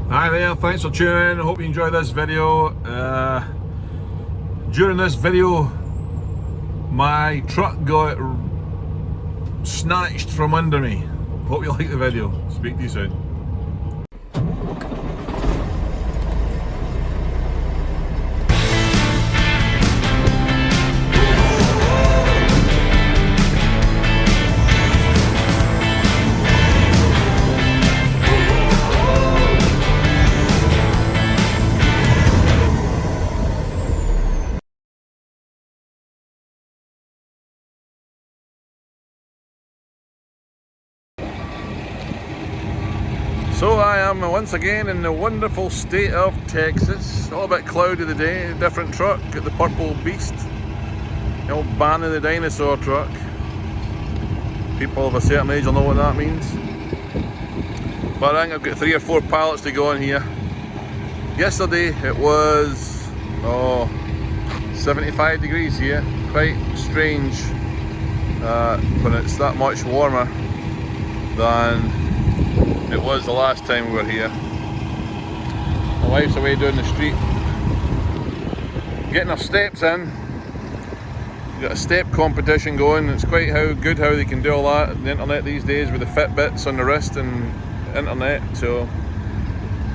Hi there, thanks for tuning in. I hope you enjoy this video. During this video, my truck got snatched from under me. Hope you like the video. Speak to you soon. So I am once again in the wonderful state of Texas. All a bit cloudy today. Different truck, got the purple beast, the old Banner the dinosaur truck. People of a certain age will know what that means. But I think I've got 3 or 4 pallets to go on here. Yesterday it was 75 degrees here. Quite strange when it's that much warmer than it was the last time we were here. My wife's away down the street getting her steps in. We've got a step competition going. It's quite good how they can do all that on the internet these days with the Fitbits on the wrist and internet. So,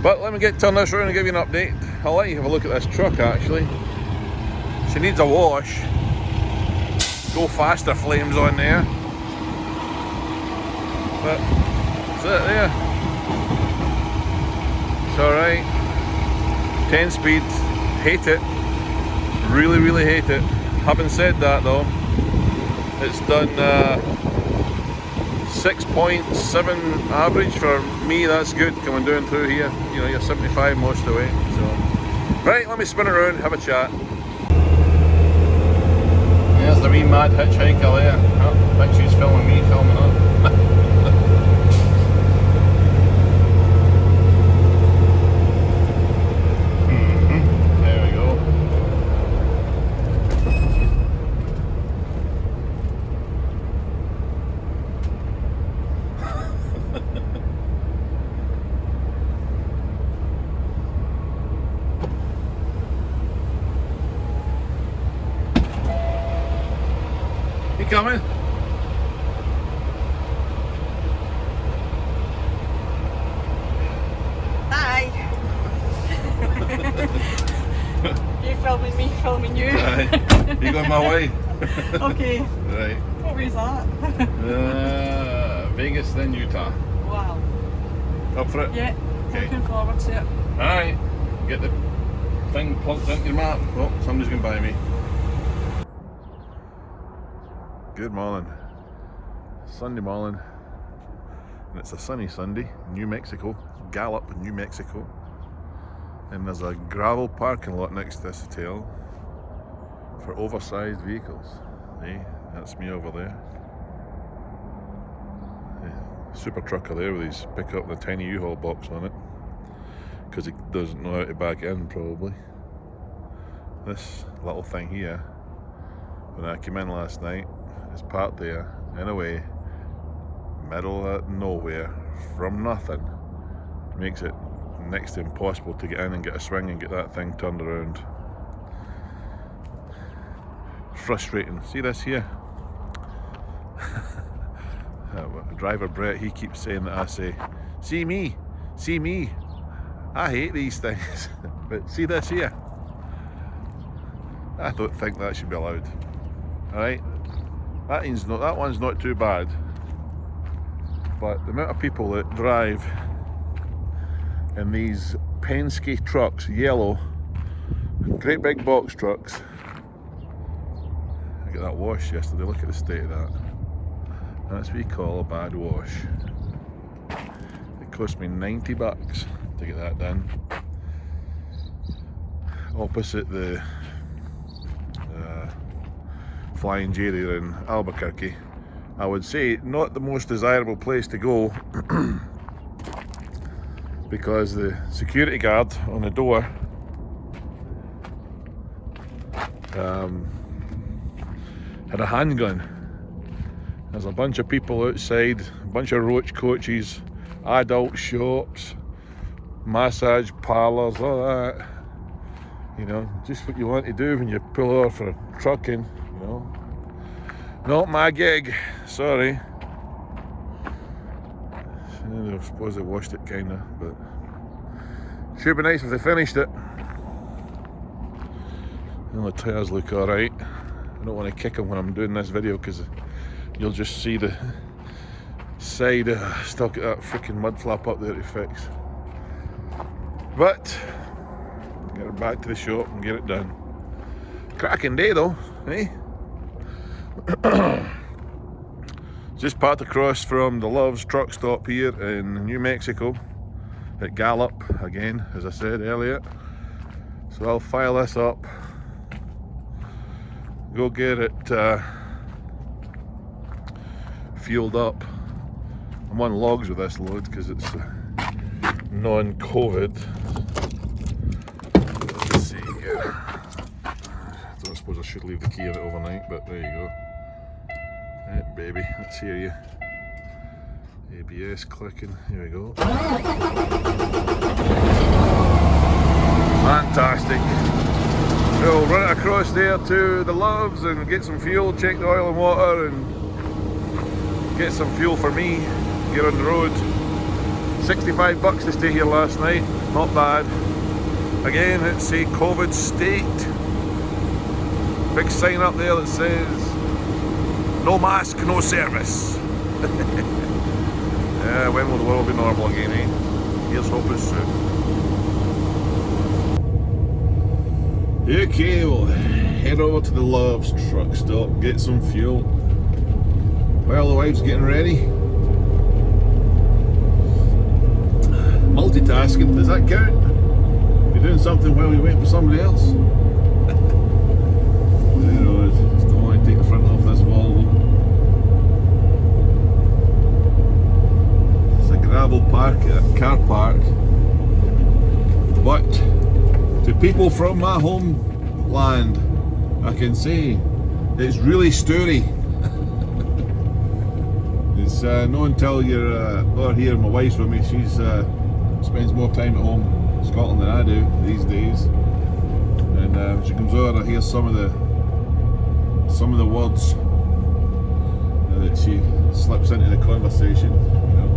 but let me turn this around and give you an update. I'll let you have a look at this truck actually. She needs a wash. Go faster flames on there. But that's it there. It's alright. 10 speed. Hate it. Really hate it. Having said that though, it's done 6.7 average for me. That's good coming down through here. You know, you're 75 most of the way. So, right, let me spin it around, have a chat. There's the wee mad hitchhiker there. Oh, I think she's filming me, filming her. There we go. You coming? Hi. You filming me, filming you. Right. You going my way? Okay. Right. What was that? Vegas, then Utah. Wow. Up for it? Yeah. Okay. Looking forward to it. Alright. Get the thing plugged into your map. Oh, somebody's going by me. Good morning. Sunday morning. And it's a sunny Sunday, New Mexico. Gallup, New Mexico. And there's a gravel parking lot next to this hotel for oversized vehicles. Hey, that's me over there. Yeah, super trucker there with his pickup and a tiny U-Haul box on it. Because he doesn't know how to back in, probably. This little thing here, when I came in last night, is parked there, in a way, middle of nowhere, from nothing. Makes it next to impossible to get in and get a swing and get that thing turned around. Frustrating. See this here? Driver Brett, he keeps saying that I say, see me, see me. I hate these things. But see this here? I don't think that should be allowed. Alright? That one's not too bad. But the amount of people that drive in these Penske trucks, yellow, great big box trucks. I got that wash yesterday, look at the state of that. That's what we call a bad wash. It cost me 90 bucks to get that done. Opposite the Flying J there in Albuquerque. I would say not the most desirable place to go because the security guard on the door had a handgun. There's a bunch of people outside, a bunch of roach coaches, adult shops, massage parlours, all that. You know, just what you want to do when you pull over for trucking, you know. Not my gig, sorry. I suppose they washed it kinda, but should be nice if they finished it. And the tyres look alright. I don't want to kick them when I'm doing this video because you'll just see the side. Still got that freaking mud flap up there to fix. But get her back to the shop and get it done. Cracking day though, eh? Just parked across from the Love's truck stop here in New Mexico at Gallup again, as I said earlier. So I'll file this up, go get it fueled up. I'm on logs with this load because it's non-COVID. Let's see here. I don't suppose I should leave the key in it overnight, but there you go. Right, baby, let's hear you. ABS clicking, here we go. Fantastic. So run it across there to the Loves and get some fuel, check the oil and water and get some fuel for me, get on the road. 65 bucks to stay here last night, not bad. Again, it's a COVID state. Big sign up there that says no mask, no service. Yeah, when will the world be normal again, eh? Here's hoping soon. Okay, we'll head over to the Love's truck stop, get some fuel. While the wife's getting ready. Multitasking, does that count? You're doing something while you wait for somebody else? You know, just don't want to take the front off this Volvo. It's a gravel park, a car park. But to people from my homeland, I can say it's really sturdy. It's not until you're over here, my wife's with me, she's spends more time at home in Scotland than I do these days. And when she comes over, I hear some of the words that she slips into the conversation, you know.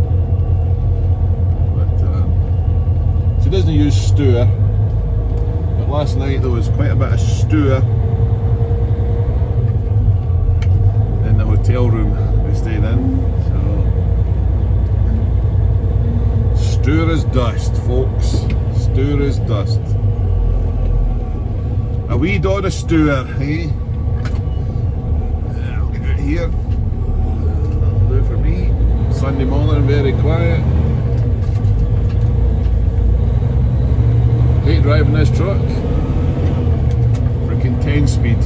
But she doesn't use stew. But last night there was quite a bit of stew in the hotel room we stayed in. Stir as dust, folks. Stir as dust. A wee dot of stir, eh? I'll get it here. That'll do for me. Sunday morning, very quiet. Hate driving this truck. Freaking 10 speed.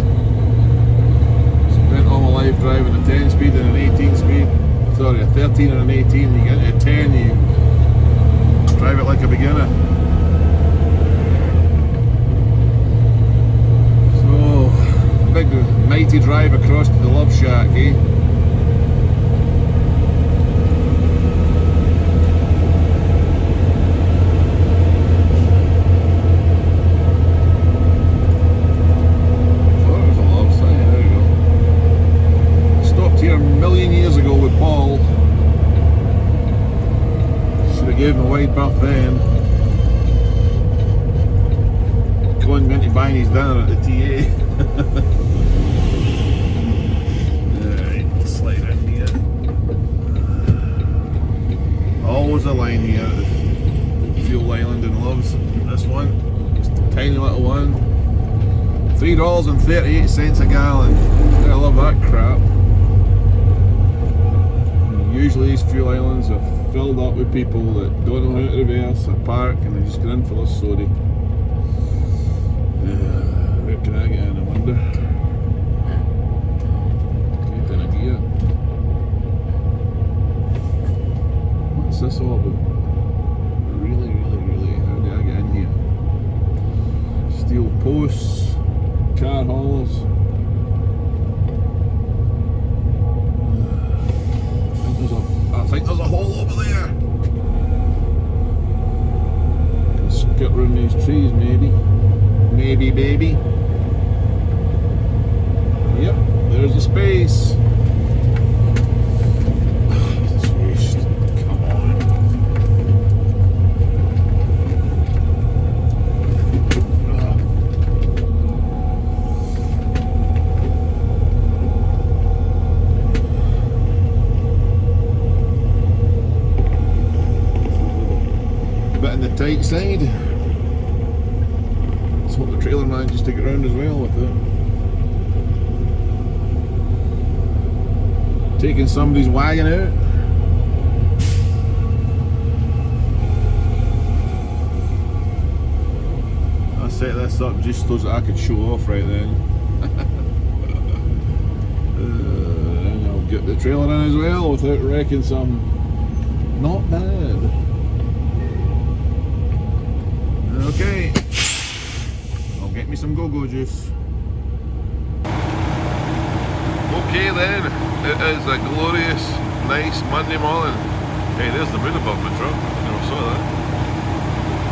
Spent all my life driving a 10 speed and an 18 speed. Sorry, a 13 and an 18. You get into a 10, you drive it like a beginner. So, big mighty drive across to the Love Shack, eh? Thought it was a Love sign, there you go. Stopped here a million years ago with Paul. Gave him a wide berth then. Going into buying his dinner at the TA. Alright, slide in here. Always a line here at the Fuel Island in Loves. This one, just a tiny little one. $3.38 a gallon. I love that crap. Usually these fuel islands are filled up with people that don't know how to reverse or park and they just get in for this soddy. Where can I get in, I wonder? Get in a gear. What's this all about? Really, how do I get in here? Steel posts, car haulers. I think there's a hole over there. covering these trees, maybe. Maybe, baby. Yep, there's the space. Jeez, come on. Bit on the tight side. Let's hope the trailer manages to get around as well with it. Taking somebody's wagon out. I set this up just so that I could show off right then. And I'll get the trailer in as well without wrecking some. Not bad. Okay. I'll get me some go-go juice. Okay then, it is a glorious, nice Monday morning. Hey, there's the moon above my truck, I never saw that.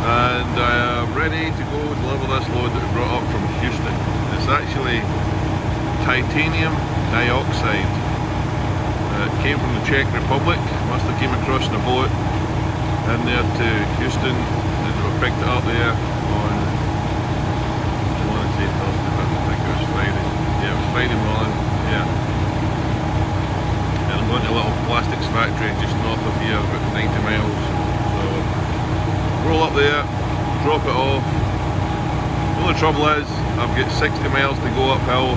And I am ready to go deliver this load that we brought up from Houston. It's actually titanium dioxide. It came from the Czech Republic, must have came across in a boat in there to Houston, and we picked it up there on, I want to say Thursday, but I think it was Friday. Yeah, it was Friday morning, yeah. And I'm going to a little plastics factory just north of here, about 90 miles. So, roll up there, drop it off. The only trouble is, I've got 60 miles to go uphill,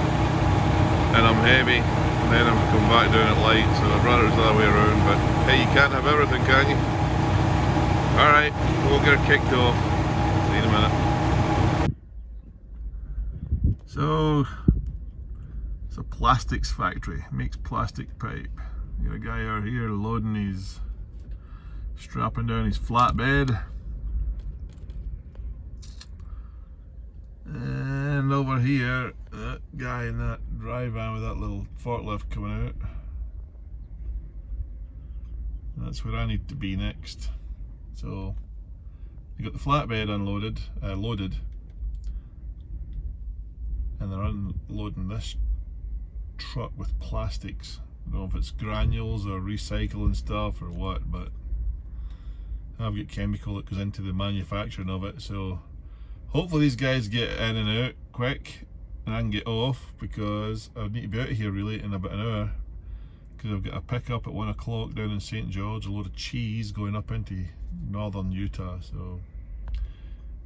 and I'm heavy, and then I'm coming back down at light, so I'd rather it was the other way around, but hey, you can't have everything, can you? Alright, we'll get her kicked off. See you in a minute. So, it's a plastics factory, makes plastic pipe. You got a guy out here loading his, strapping down his flatbed. And over here, that guy in that drive van with that little forklift coming out. That's where I need to be next. So, you got the flatbed unloaded, loaded. And they're unloading this truck with plastics. I don't know if it's granules or recycling stuff or what, but I've got chemical that goes into the manufacturing of it, so hopefully these guys get in and out quick and I can get off, because I need to be out of here really in about an hour, because I've got a pickup at 1 o'clock down in St. George, a load of cheese going up into northern Utah, so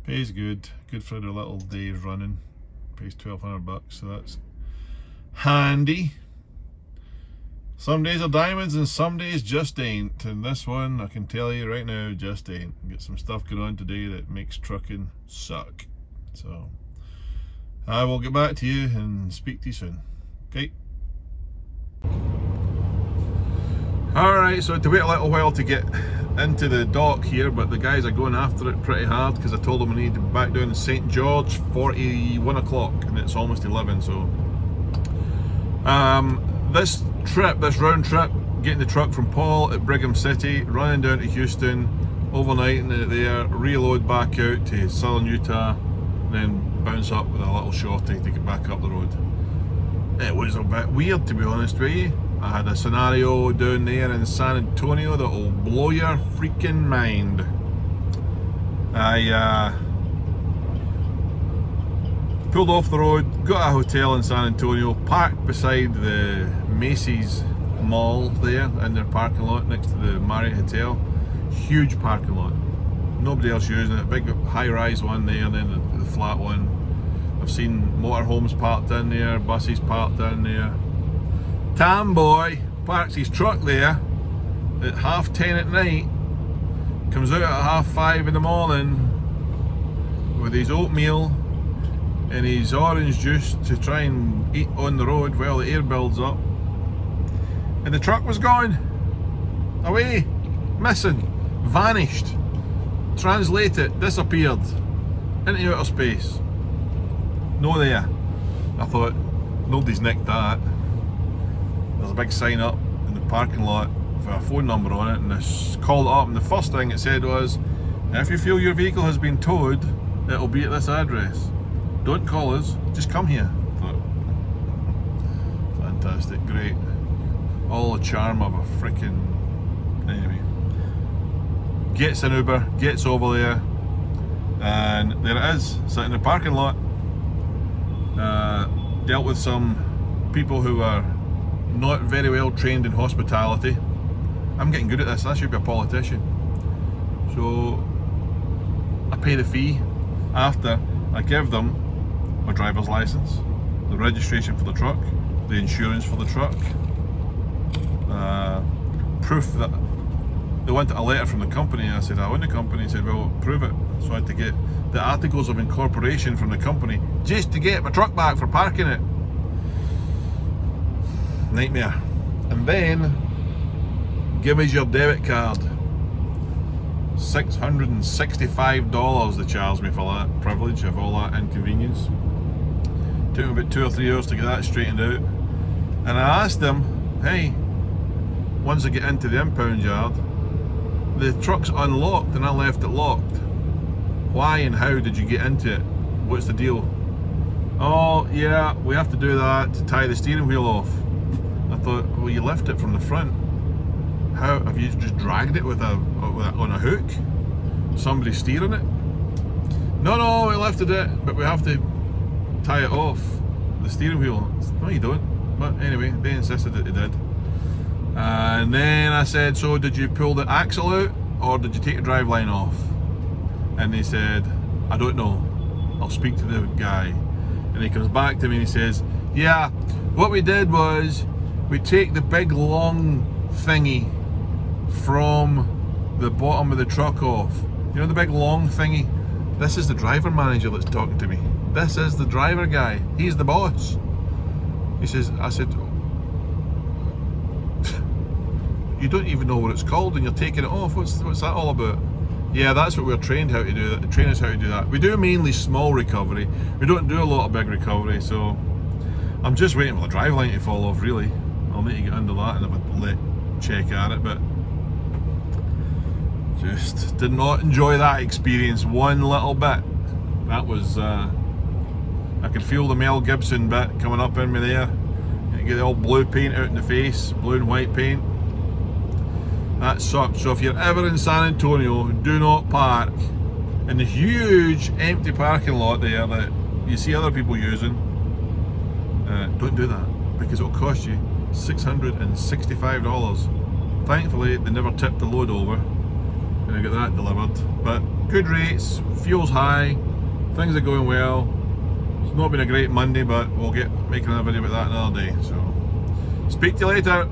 pays good for their little days running. Pays $1,200, so that's handy. Some days are diamonds and some days just ain't, and this one I can tell you right now just ain't. Got some stuff going on today that makes trucking suck, so I will get back to you and speak to you soon. Okay. Alright, so I had to wait a little while to get into the dock here, but the guys are going after it pretty hard, because I told them I need to be back down in St. George 41 o'clock and it's almost 11, so this round trip, getting the truck from Paul at Brigham City, running down to Houston, overnighting it there, reload back out to southern Utah, and then bounce up with a little shorty to get back up the road. It was a bit weird, to be honest with you. I had a scenario down there in San Antonio that will blow your freaking mind. I pulled off the road, got a hotel in San Antonio, parked beside the Macy's mall there in their parking lot next to the Marriott Hotel. Huge parking lot, nobody else using it. Big high-rise one there, and then the flat one. I've seen motorhomes parked in there, buses parked in there. Tam boy parks his truck there at 10:30 at night, comes out at 5:30 in the morning with his oatmeal and his orange juice to try and eat on the road while the air builds up, and the truck was gone, away, missing, vanished, translate it, disappeared into outer space, no there. I thought, nobody's nicked that. There's a big sign up in the parking lot with a phone number on it, and I called it up, and the first thing it said was, If you feel your vehicle has been towed, it'll be at this address. Don't call us, just come here. Thought, fantastic, great. All the charm of a freaking... Anyway. Gets an Uber, gets over there, and there it is, sitting in the parking lot. Dealt with some people who are not very well trained in hospitality. I'm getting good at this, I should be a politician. So I pay the fee after I give them my driver's license, the registration for the truck, the insurance for the truck, proof that they wanted a letter from the company. I said, I own the company. He said, well, prove it. So I had to get the articles of incorporation from the company just to get my truck back for parking it. Nightmare. And then, give us your debit card. $665 they charged me for that privilege of all that inconvenience. Took me about 2 or 3 hours to get that straightened out. And I asked them, hey, once I get into the impound yard, the truck's unlocked and I left it locked. Why and how did you get into it? What's the deal? Oh yeah, we have to do that to tie the steering wheel off. I thought, well, you left it from the front. How have you just dragged it on a hook? Somebody steering it? No, we lifted it, but we have to tie it off the steering wheel. No, you don't. But anyway, they insisted that they did. And then I said, so did you pull the axle out or did you take the driveline off? And they said, I don't know. I'll speak to the guy. And he comes back to me and he says, yeah, what we did was we take the big long thingy from the bottom of the truck off. You know the big long thingy? This is the driver manager that's talking to me. This is the driver guy. He's the boss. He says, I said, you don't even know what it's called and you're taking it off. What's that all about? Yeah, that's what we're trained how to do. That. They train us how to do that. We do mainly small recovery. We don't do a lot of big recovery, so I'm just waiting for the driveline to fall off, really. I'll need to get under that and have a lit check at it, but just did not enjoy that experience one little bit. That was, I could feel the Mel Gibson bit coming up in me there. You get the old blue paint out in the face, blue and white paint. That sucked. So if you're ever in San Antonio, do not park in the huge empty parking lot there that you see other people using. Don't do that because it'll cost you $665. Thankfully, they never tipped the load over and I got that delivered. But good rates, fuel's high, things are going well. It's not been a great Monday, but we'll make another video about that another day. So, speak to you later.